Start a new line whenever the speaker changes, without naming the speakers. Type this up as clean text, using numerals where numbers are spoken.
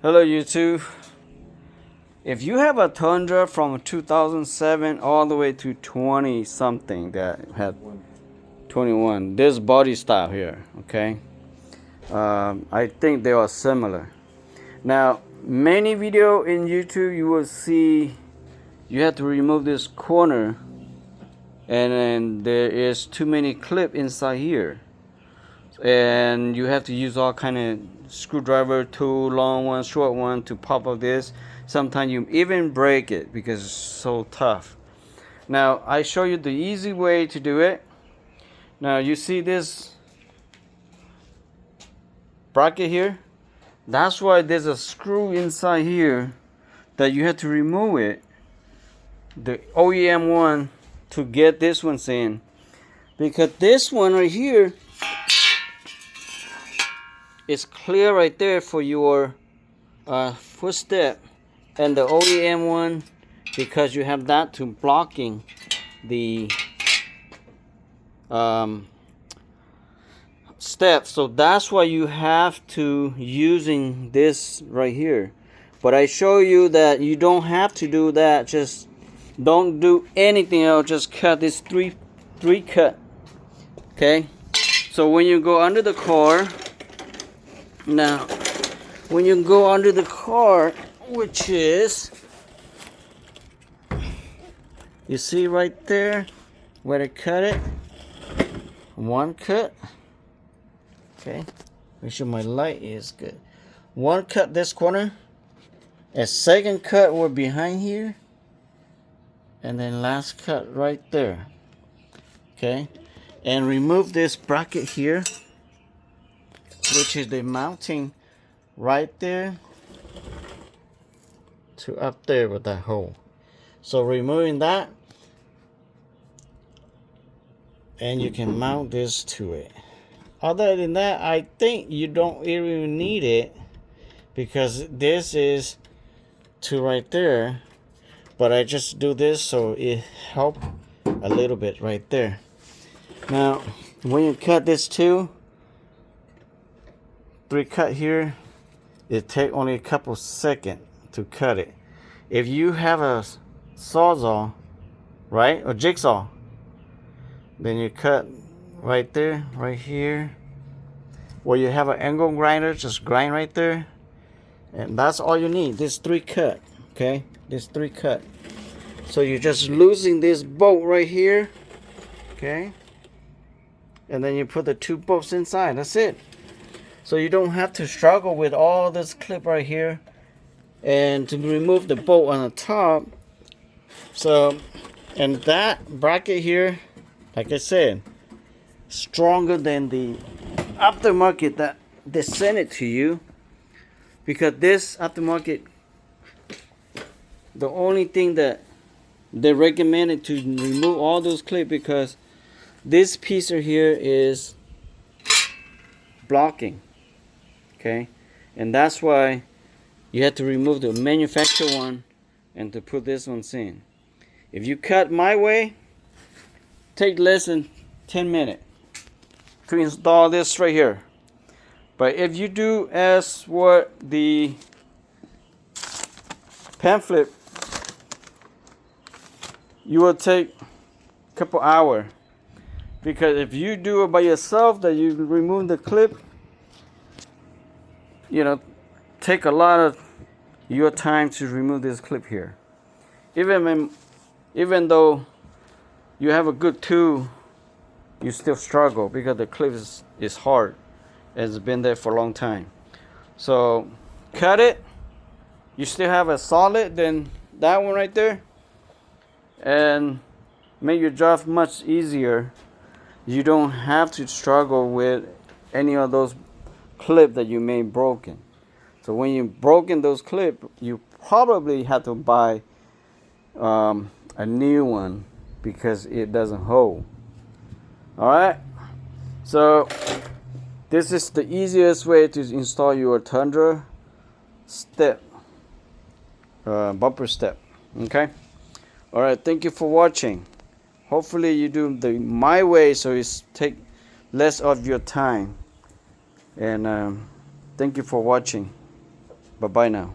Hello YouTube. If you have a Tundra from 2007 all the way to 20 something that had 21, this body style here, okay, I think they are similar. Now many video in YouTube you will see you have to remove this corner, and then there is too many clip inside here, and you have to use all kind of screwdriver tool, long one, short one, to pop up this. Sometimes you even break it because it's so tough. Now I show you the easy way to do it. Now you see this bracket here, that's why there's a screw inside here that you have to remove it, the OEM one, to get this one in, because this one right here is clear right there for your footstep, and the OEM one, because you have that to blocking the step. So that's why you have to using this right here. But I show you that you don't have to do that. Just don't do anything else. Just cut this three cut. Okay. So when you go under the car, now when you go under the car, which is, you see right there where I cut it, one cut. Okay, make sure my light is good. One cut this corner, a second cut we're behind here, and then last cut right there. Okay, and remove this bracket here, which is the mounting right there to up there with that hole. So removing that, and you can mount this to it. Other than that, I think you don't even need it, because this is to right there, but I just do this so it help a little bit right there. Now when you cut this too, three cut here, it take only a couple seconds to cut it. If you have a sawzall, right, or jigsaw, then you cut right there, right here. Or you have an angle grinder, just grind right there, and that's all you need. This three cut, okay, this three cut. So you're just losing this bolt right here, okay, and then you put the two bolts inside. That's it. So you don't have to struggle with all this clip right here and to remove the bolt on the top. So, and that bracket here, like I said, stronger than the aftermarket that they sent it to you, because this aftermarket, the only thing that they recommended to remove all those clips, because this piece right here is blocking. Okay, and that's why you have to remove the manufacturer one and to put this one in. If you cut my way, take less than 10 minutes to install this right here. But if you do as what the pamphlet, you will take a couple hours, because if you do it by yourself, that you remove the clip, you know, take a lot of your time to remove this clip here. Even though you have a good tool, you still struggle because the clip is hard. It's been there for a long time. So cut it. You still have a solid, then that one right there, and make your job much easier. You don't have to struggle with any of those clip that you made broken. So when you broken those clip, you probably have to buy a new one, because it doesn't hold. All right, so this is the easiest way to install your Tundra step, bumper step. Okay, all right, thank you for watching. Hopefully you do the my way, so it's take less of your time. And thank you for watching. Bye-bye now.